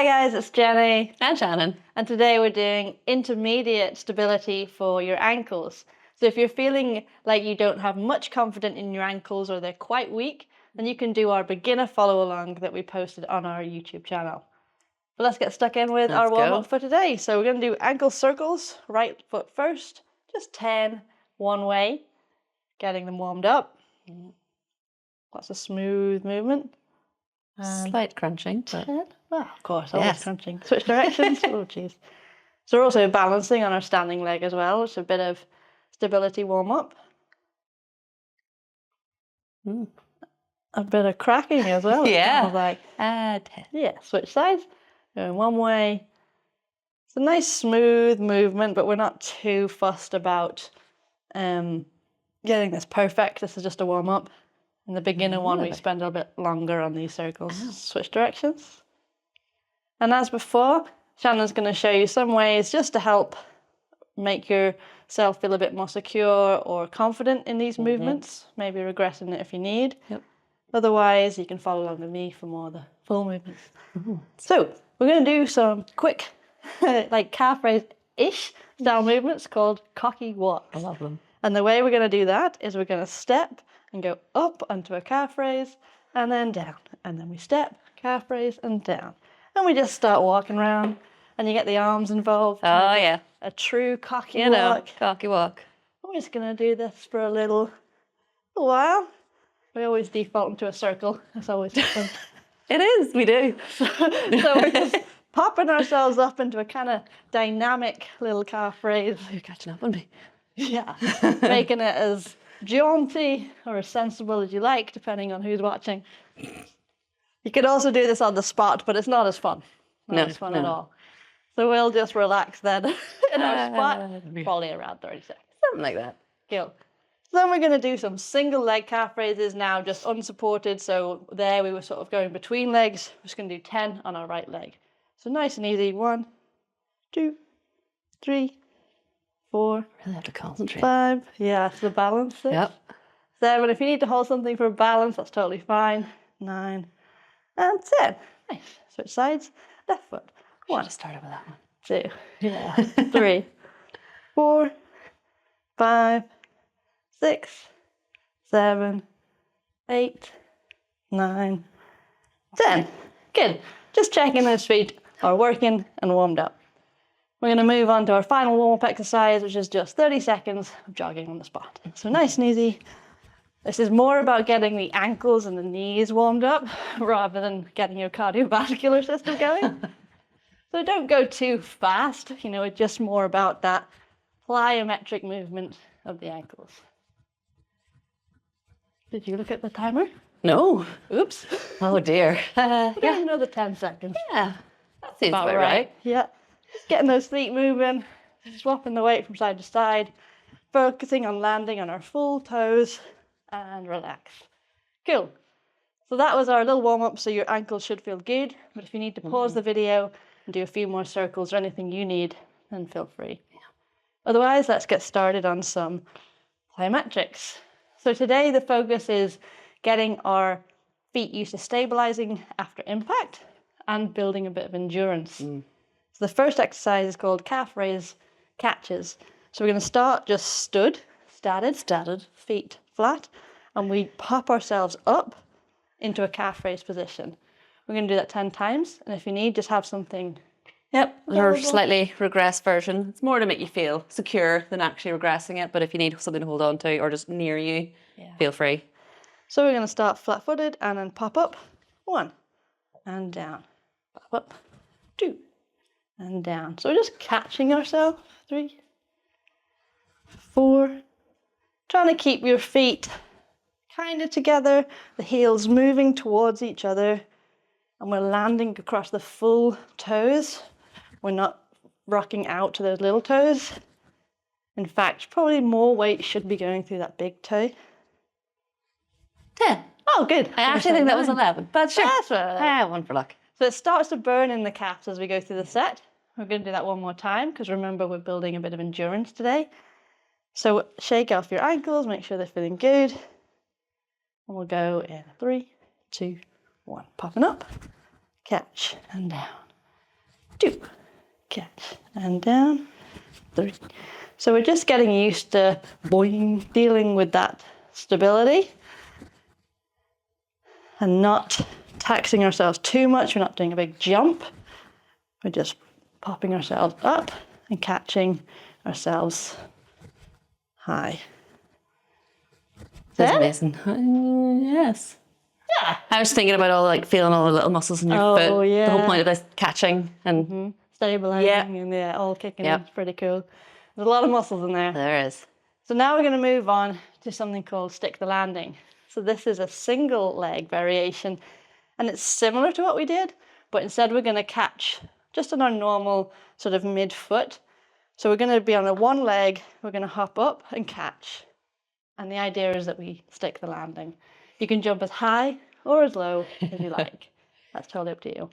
Hi guys, it's Jenny. And Shannon. And today we're doing intermediate stability for your ankles. So if you're feeling like you don't have much confidence in your ankles or they're quite weak, then you can do our beginner follow along that we posted on our YouTube channel. But let's get stuck in with our warm-up for today. So we're going to do ankle circles, right foot first, just 10 one way, getting them warmed up. That's a smooth movement. Slight crunching. 10. Oh, of course, always crunching. Switch directions. Oh, jeez. So we're also balancing on our standing leg as well. It's a bit of stability warm-up. A bit of cracking as well. Yeah. Kind of like, 10. Yeah, switch sides. Going one way. It's a nice smooth movement, but we're not too fussed about getting this perfect. This is just a warm-up. In the beginner one, we spend a little bit longer on these circles. Switch directions. And as before, Shannon's going to show you some ways just to help make yourself feel a bit more secure or confident in these movements. Maybe regressing it if you need. Otherwise, you can follow along with me for more of the full movements. So we're going to do some quick, like calf raise-ish style movements called cocky walks. I love them. And the way we're going to do that is we're going to step and go up onto a calf raise and then down. And then we step, calf raise and down. And we just start walking around and you get the arms involved. Oh, yeah. A true cocky walk. Cocky walk. I'm just going to do this for a little while. We always default into a circle. That's always fun. It is, we do. So we're just popping ourselves up into a kind of dynamic little calf raise. You're catching up on me. Yeah, making it as jaunty or as sensible as you like, depending on who's watching. You could also do this on the spot, but it's not as fun. Not as fun at all. So we'll just relax then in our spot, probably around 30 seconds. Something like that. Cool. So then we're going to do some single leg calf raises now, just unsupported. So there we were sort of going between legs. We're just going to do 10 on our right leg. So nice and easy. 1, 2, 3, 4. Really have to concentrate. 5. Yeah, it's the balance. 6. Yep. 7. If you need to hold something for balance, that's totally fine. 9 and 10. Nice. Switch sides. Left foot. 1. Start with that one. 2. Yeah. 3, 4, 5, 6, 7, 8, 9, 10. Good. Just checking those feet are working and warmed up. We're going to move on to our final warm-up exercise, which is just 30 seconds of jogging on the spot. So nice and easy. This is more about getting the ankles and the knees warmed up rather than getting your cardiovascular system going. So don't go too fast. It's just more about that plyometric movement of the ankles. Did you look at the timer? No. Oops. Oh dear. Yeah, another 10 seconds. Yeah. That seems about right. Yeah. Just getting those feet moving, swapping the weight from side to side, focusing on landing on our full toes and relax. Cool. So that was our little warm-up, so your ankles should feel good. But if you need to pause the video and do a few more circles or anything you need, then feel free. Yeah. Otherwise, let's get started on some plyometrics. So today the focus is getting our feet used to stabilizing after impact and building a bit of endurance. So the first exercise is called calf raise catches. So we're going to start just stated, feet flat, and we pop ourselves up into a calf raise position. We're going to do that 10 times, and if you need, just have something. Yep, or slightly regressed version. It's more to make you feel secure than actually regressing it, but if you need something to hold on to or just near you, feel free. So we're going to start flat-footed and then pop up. 1 and down. Pop up. 2 and down. So we're just catching ourselves. 3, 4. Trying to keep your feet kind of together, the heels moving towards each other, and we're landing across the full toes. We're not rocking out to those little toes. In fact, probably more weight should be going through that big toe. 10. Oh, good. I actually think that was 11, but sure. That's right. One for luck. So it starts to burn in the calves as we go through the set. We're going to do that one more time because remember we're building a bit of endurance today. So shake off your ankles, make sure they're feeling good. And we'll go in 3, 2, 1. Popping up, catch and down. 2, catch, and down, 3. So we're just getting used to boing, dealing with that stability and not taxing ourselves too much. We're not doing a big jump. We're just popping ourselves up and catching ourselves high. That's amazing. Yes. Yeah. I was thinking about all like feeling all the little muscles in your foot. Yeah. The whole point of this catching and Stabilizing and all kicking in. It's pretty cool. There's a lot of muscles in there. There is. So now we're going to move on to something called stick the landing. So this is a single leg variation, and it's similar to what we did, but instead we're going to catch just on our normal sort of mid-foot. So we're going to be on the one leg, we're going to hop up and catch. And the idea is that we stick the landing. You can jump as high or as low as you like. That's totally up to you.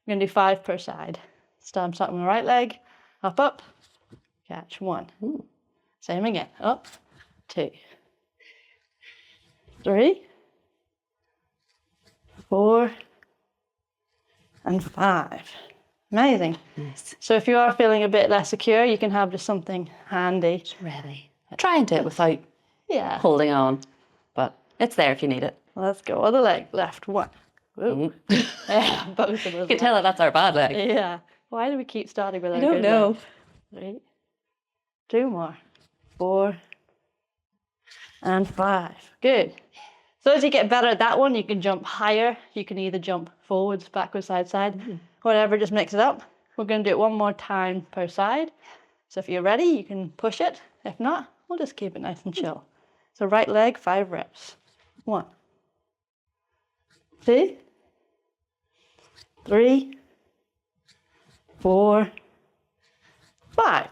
We're going to do 5 per side. So I'm starting with my right leg, hop up, catch 1. Ooh. Same again, up, 2, 3, 4, and 5. Amazing. Nice. So if you are feeling a bit less secure, you can have just something handy. Just ready. Try and do it without holding on, but it's there if you need it. Let's go. Other leg, left, 1. Woo. Yeah, both of us. You can tell that that's our bad leg. Yeah. Why do we keep starting with our I don't good know. leg? 3, 2 more, 4, and 5. Good. So as you get better at that one, you can jump higher. You can either jump forwards, backwards, side, side, whatever, just mix it up. We're going to do it one more time per side. So if you're ready, you can push it. If not, we'll just keep it nice and chill. So right leg, 5 reps. 1, 2, 3, 4, 5.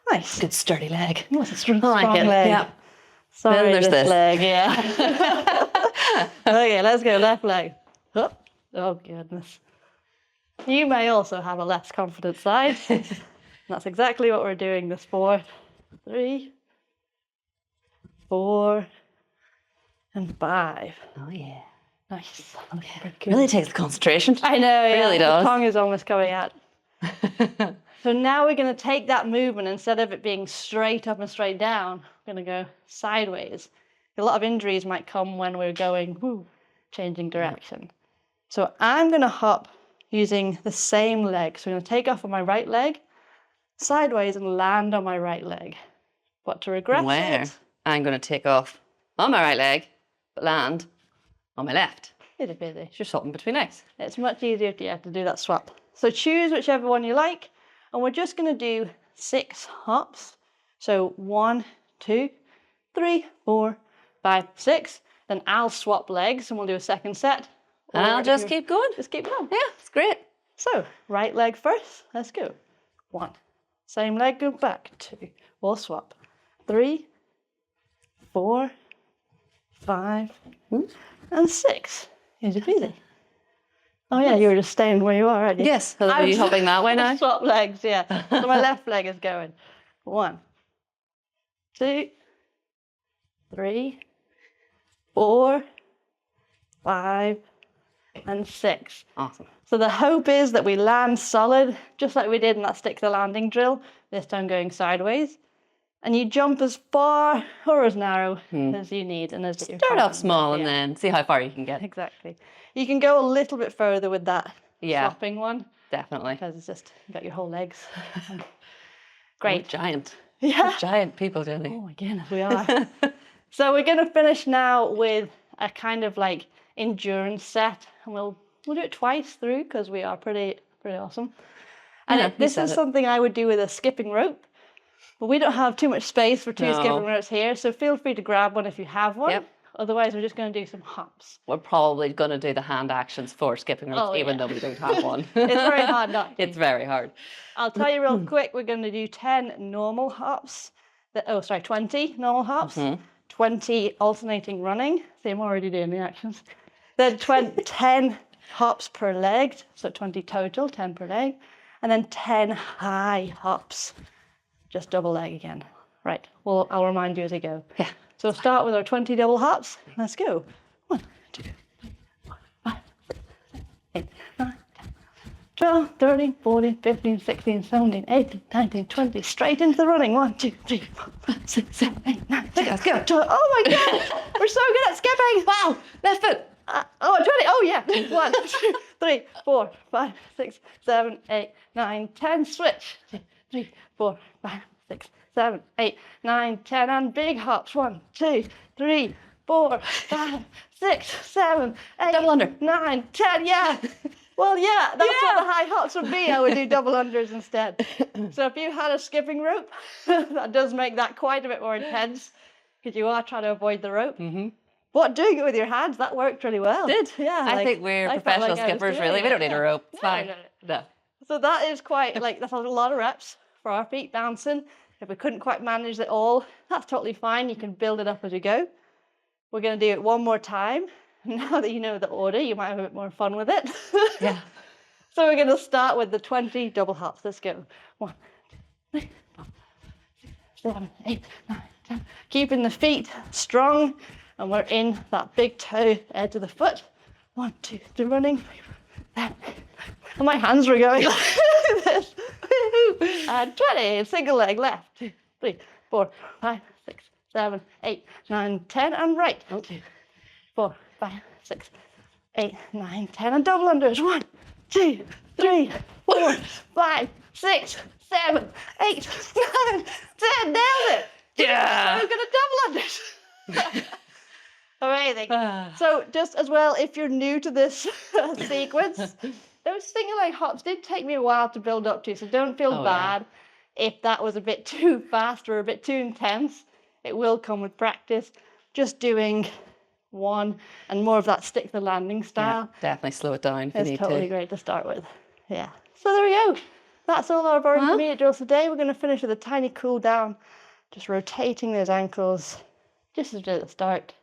Nice. Good sturdy leg. Oh, it's a strong like it. leg. Yeah. Sorry, Then there's this. leg, yeah. Okay, let's go left leg. Up. Oh, goodness. You may also have a less confident side. That's exactly what we're doing this for. 3, 4, and 5. Oh, yeah. Nice. It really takes the concentration. I know, yeah. Really does. The tongue is almost coming out. So now we're going to take that movement, instead of it being straight up and straight down, we're going to go sideways. A lot of injuries might come when we're going, changing direction. So I'm going to hop using the same leg. So I'm going to take off on my right leg, sideways, and land on my right leg. But to regress it, I'm going to take off on my right leg, but land on my left. it'll be busy. Just swapping between legs. It's much easier to do that swap. So choose whichever one you like, and we're just going to do 6 hops. So 1, 2, 3, 4, 5, 6. Then I'll swap legs and we'll do a second set. And I'll just keep going. Just keep going. Yeah, it's great. So right leg first. Let's go. 1. Same leg, go back. 2. We'll swap. 3, 4, 5, and 6. Easy peasy. Oh yeah, you were just staying where you are, aren't you? Yes. Are you hopping that way now? Swap legs, yeah. So my left leg is going. 1, 2, 3, 4, 5, and 6. Awesome. So the hope is that we land solid, just like we did in that stick the landing drill, this time going sideways. And you jump as far or as narrow as you need. And as Start off small and then see how far you can get. Exactly. You can go a little bit further with that swapping one. Definitely. Because it's just, you got your whole legs. Great. We're giant. Yeah. We're giant people, Jenny. Oh my goodness, we are. So we're going to finish now with a kind of like endurance set. And we'll do it twice through because we are pretty awesome. And this is something I would do with a skipping rope. But we don't have too much space for 2 skipping ropes here, so feel free to grab one if you have one. Yep. Otherwise, we're just going to do some hops. We're probably going to do the hand actions for skipping ropes, even though we don't have one. It's very hard not to. It's very hard. I'll tell you real quick, we're going to do 10 normal hops. 20 normal hops. 20 alternating running. See, I'm already doing the actions. Then 10 hops per leg, so 20 total, 10 per leg. And then 10 high hops. Just double leg again. Right, well, I'll remind you as I go. Yeah. So we'll start with our 20 double hops. Let's go. 1, 2, 3, 4, 5, 6, 7, 8, 9, 10. 12, 13, 14, 15, 16, 17, 18, 19, 20. Straight into the running. 1, 2, 3, 4, 5, 6, 7, 8, 9, 10. Let's go. 12. Oh my God! We're so good at skipping. Wow, left foot. 20. Oh yeah. 1, 2, 3, 4, 5, 6, 7, 8, 9, 10. Switch. 2, 3, 4, 5, 6, 7, 8, 9, 10. And big hops. 1, 2, 3, 4, 5, 6, 7, 8, Double under. 9, 10. Yeah. Well, yeah, that's what the high hops would be. I would do double unders instead. So if you had a skipping rope, that does make that quite a bit more intense because you are trying to avoid the rope. Mm-hmm. But doing it with your hands, that worked really well. Did. Yeah. I think we're I felt professional like I was skippers, doing really. it, We don't need a rope. It's No, fine. no. No. So that is quite, that's a lot of reps for our feet bouncing. If we couldn't quite manage it all, that's totally fine. You can build it up as you go. We're going to do it one more time. Now that you know the order, you might have a bit more fun with it. Yeah. So we're going to start with the 20 double hops. Let's go. 1, 2, 3, 4, 5, 6, 7, 8, 9, 10. Keeping the feet strong, and we're in that big toe edge of the foot. 1, 2, 3, running. And my hands were going like this. And 20, single leg left. 2, 3, 4, 5, 6, 7, 8, 9, 10, and right. 2, 4, 5, 6, 8, 9, 10, and double unders. 1, 2, 3, 4, 5, 6, 7, 8, 9, 10. Nailed it. Yeah. I'm gonna double unders. Amazing. So just as well, if you're new to this sequence, those single leg hops did take me a while to build up to, so don't feel bad if that was a bit too fast or a bit too intense. It will come with practice. Just doing one and more of that stick the landing style. Yeah, definitely slow it down if you It's need totally to. great to start with. Yeah. So there we go. That's all of our intermediate drills today. We're going to finish with a tiny cool down, just rotating those ankles just as we did at the start.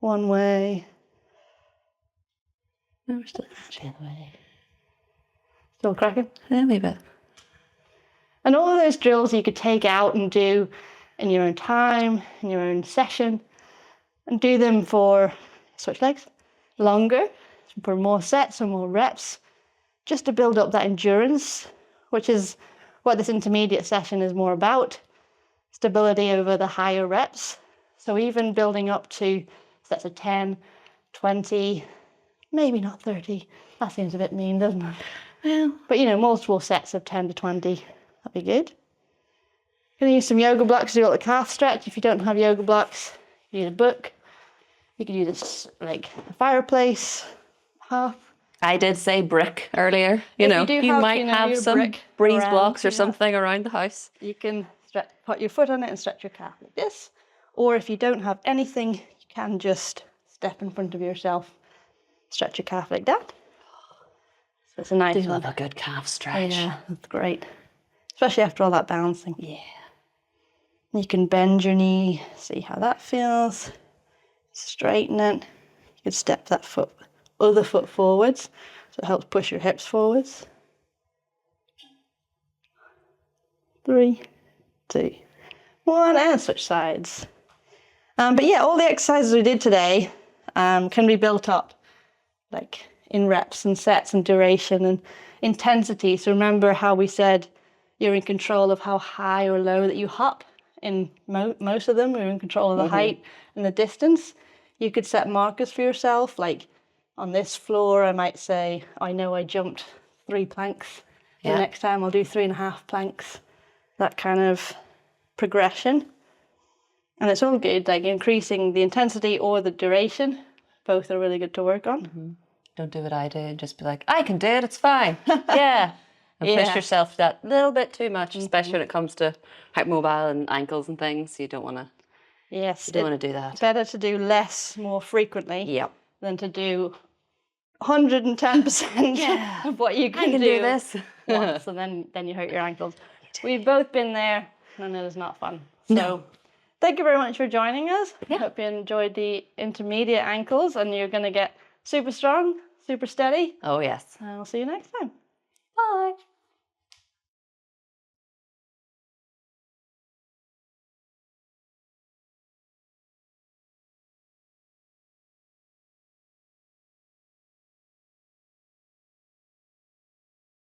One way. No, we're still the other way. Still cracking? Yeah, maybe a bit. And all of those drills you could take out and do in your own time, in your own session, and do them for switch legs longer, for more sets or more reps, just to build up that endurance, which is what this intermediate session is more about. Stability over the higher reps. So even building up to sets of 10, 20, maybe not 30. That seems a bit mean, doesn't it? Well, But multiple sets of 10 to 20, that'd be good. Gonna use some yoga blocks to do all the calf stretch. If you don't have yoga blocks, you need a book. You could use like a fireplace, half. I did say brick earlier. You might have some brick breeze around, blocks or something around the house. You can put your foot on it and stretch your calf like this. Or if you don't have anything, you can just step in front of yourself, stretch your calf like that. So it's a nice I do one. love a good calf stretch. Yeah, that's great. Especially after all that bouncing. Yeah. You can bend your knee, see how that feels. Straighten it. You can step that other foot forwards, so it helps push your hips forwards. 3, 2, 1, and switch sides. But yeah, all the exercises we did today can be built up, like in reps and sets and duration and intensity. So remember how we said you're in control of how high or low that you hop. In most of them, we're in control of the height and the distance. You could set markers for yourself, like on this floor, I might say, I know I jumped 3 planks. The next time I'll do 3.5 planks. That kind of progression. And it's all good, like increasing the intensity or the duration. Both are really good to work on. Don't do what I do and just be like, I can do it, it's fine. Yeah. And push yourself that little bit too much, especially when it comes to hypermobile and ankles and things. You don't want to. Yes, you don't want to do that. Better to do less more frequently Yep. than to do 110% of what you can, do this. once, and then you hurt your ankles. We've both been there, and it is not fun. So thank you very much for joining us. I hope you enjoyed the intermediate ankles, and you're going to get super strong, super steady. Oh, yes. And I'll see you next time. Bye.